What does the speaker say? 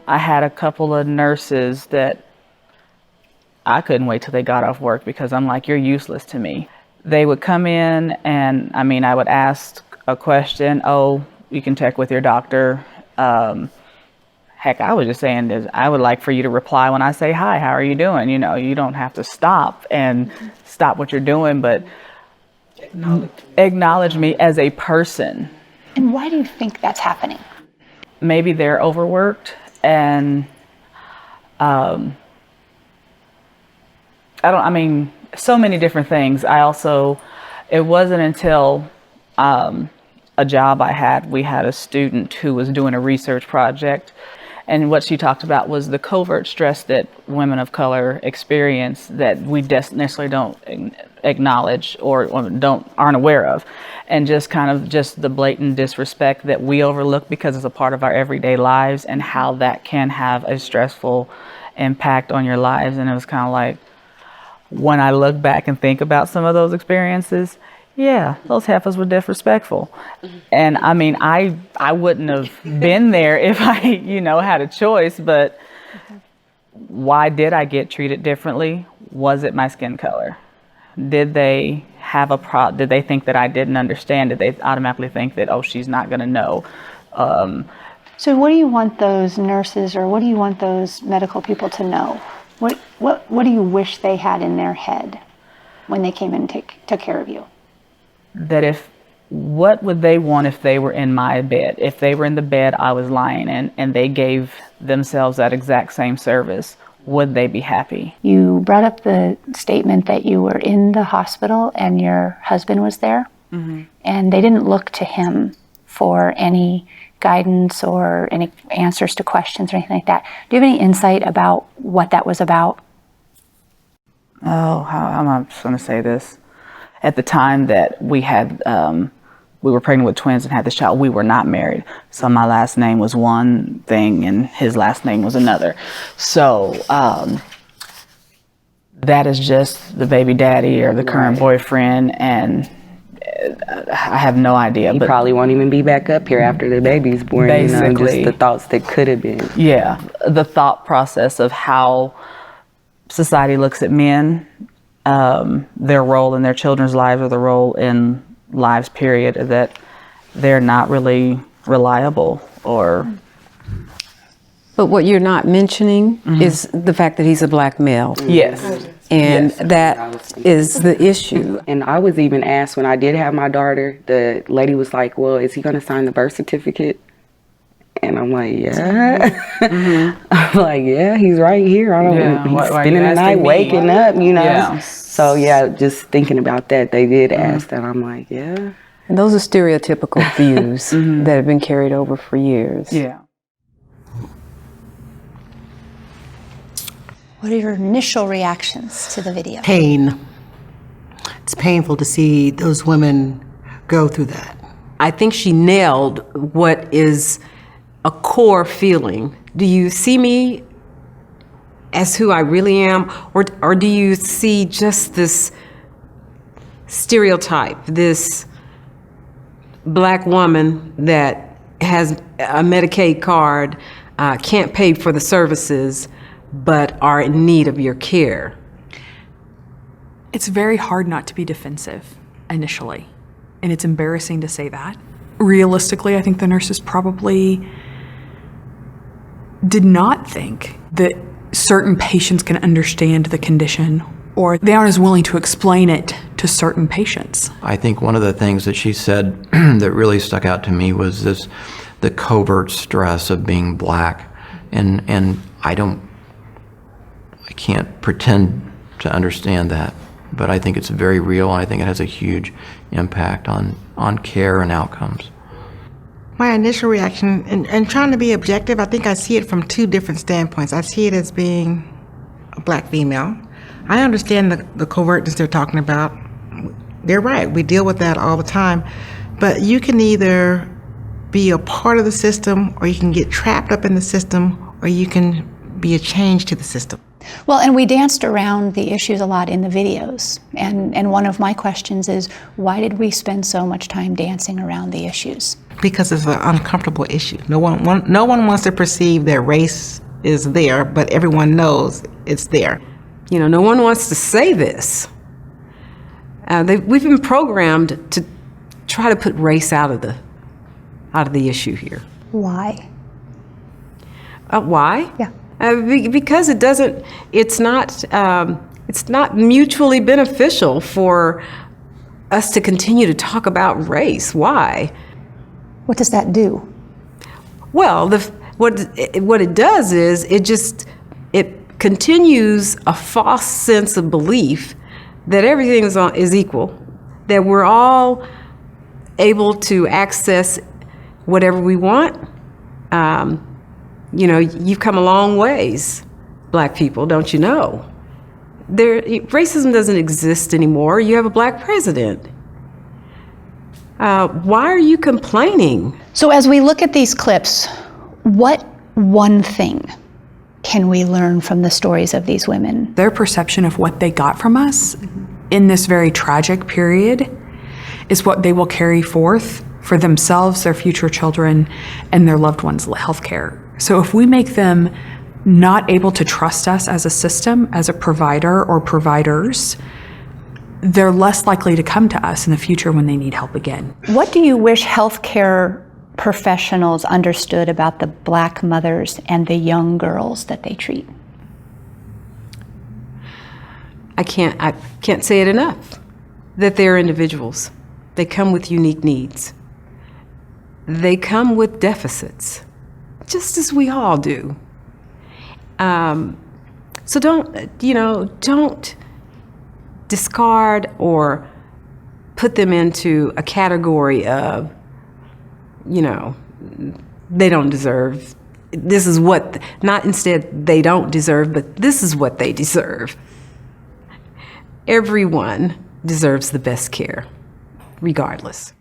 I had a couple of nurses that I couldn't wait till they got off work because I'm like, you're useless to me. They would come in and I would ask a question. Oh, you can check with your doctor. Heck, I was just saying this. I would like for you to reply when I say, hi, how are you doing? You know, you don't have to stop what you're doing, but acknowledge me as a person. And why do you think that's happening? Maybe they're overworked and so many different things. It wasn't until a job I had, we had a student who was doing a research project, and what she talked about was the covert stress that women of color experience that we necessarily don't acknowledge or aren't aware of, and just the blatant disrespect that we overlook because it's a part of our everyday lives, and how that can have a stressful impact on your lives. And it was kind of like, when I look back and think about some of those experiences, yeah, those heifers were disrespectful. And I wouldn't have been there if I, had a choice, but why did I get treated differently? Was it my skin color? Did they have did they think that I didn't understand? Did they automatically think that, oh, she's not gonna know? So what do you want those nurses, or what do you want those medical people to know? What do you wish they had in their head when they came in and took care of you? That what would they want if they were in my bed? If they were in the bed I was lying in and they gave themselves that exact same service, would they be happy? You brought up the statement that you were in the hospital and your husband was there, and they didn't look to him for any guidance or any answers to questions or anything like that. Do you have any insight about what that was about? Oh, how am I going to say this? At the time that we were pregnant with twins and had this child, we were not married. So my last name was one thing and his last name was another. So that is just the baby daddy or the current boyfriend, and I have no idea. He probably won't even be back up here after the baby's born. Basically, just the thoughts that could have been. Yeah, the thought process of how society looks at men, their role in their children's lives, or the role in lives, period, that they're not really reliable or... But what you're not mentioning is the fact that he's a black male. Yes. And that is the issue. And I was even asked when I did have my daughter, the lady was like, well, is he going to sign the birth certificate? And I'm like, yeah. I'm like, yeah, he's right here. He's spending the night waking up, Yeah. So yeah, just thinking about that, they did ask that. I'm like, yeah. And those are stereotypical views that have been carried over for years. Yeah. What are your initial reactions to the video? Pain. It's painful to see those women go through that. I think she nailed what is a core feeling. Do you see me as who I really am, or do you see just this stereotype, this black woman that has a Medicaid card, can't pay for the services, but are in need of your care? It's very hard not to be defensive initially, and it's embarrassing to say that. Realistically, I think the nurses probably did not think that certain patients can understand the condition, or they aren't as willing to explain it to certain patients. I think one of the things that she said that really stuck out to me was the covert stress of being black, and I can't pretend to understand that, but I think it's very real, and I think it has a huge impact on care and outcomes. My initial reaction, and trying to be objective, I think I see it from two different standpoints. I see it as being a black female. I understand the covertness they're talking about. They're right, we deal with that all the time. But you can either be a part of the system, or you can get trapped up in the system, or you can be a change to the system. Well, and we danced around the issues a lot in the videos. And one of my questions is, why did we spend so much time dancing around the issues? Because it's an uncomfortable issue. No one wants to perceive that race is there, but everyone knows it's there. You know, no one wants to say this. We've been programmed to try to put race out of the issue here. Why? Why? Yeah. Because it's not mutually beneficial for us to continue to talk about race. Why? What does that do? Well, what it does is it continues a false sense of belief that everything is equal, that we're all able to access whatever we want. You know, you've come a long ways, Black people, don't you know? Racism doesn't exist anymore. You have a Black president. Why are you complaining? So as we look at these clips, what one thing can we learn from the stories of these women? Their perception of what they got from us in this very tragic period is what they will carry forth for themselves, their future children, and their loved ones' health care. So if we make them not able to trust us as a system, as a provider or providers, they're less likely to come to us in the future when they need help again. What do you wish healthcare professionals understood about the Black mothers and the young girls that they treat? I can't say it enough, that they're individuals. They come with unique needs. They come with deficits, just as we all do. So don't discard or put them into a category of, they don't deserve. This is what, not instead they don't deserve, but this is what they deserve. Everyone deserves the best care, regardless.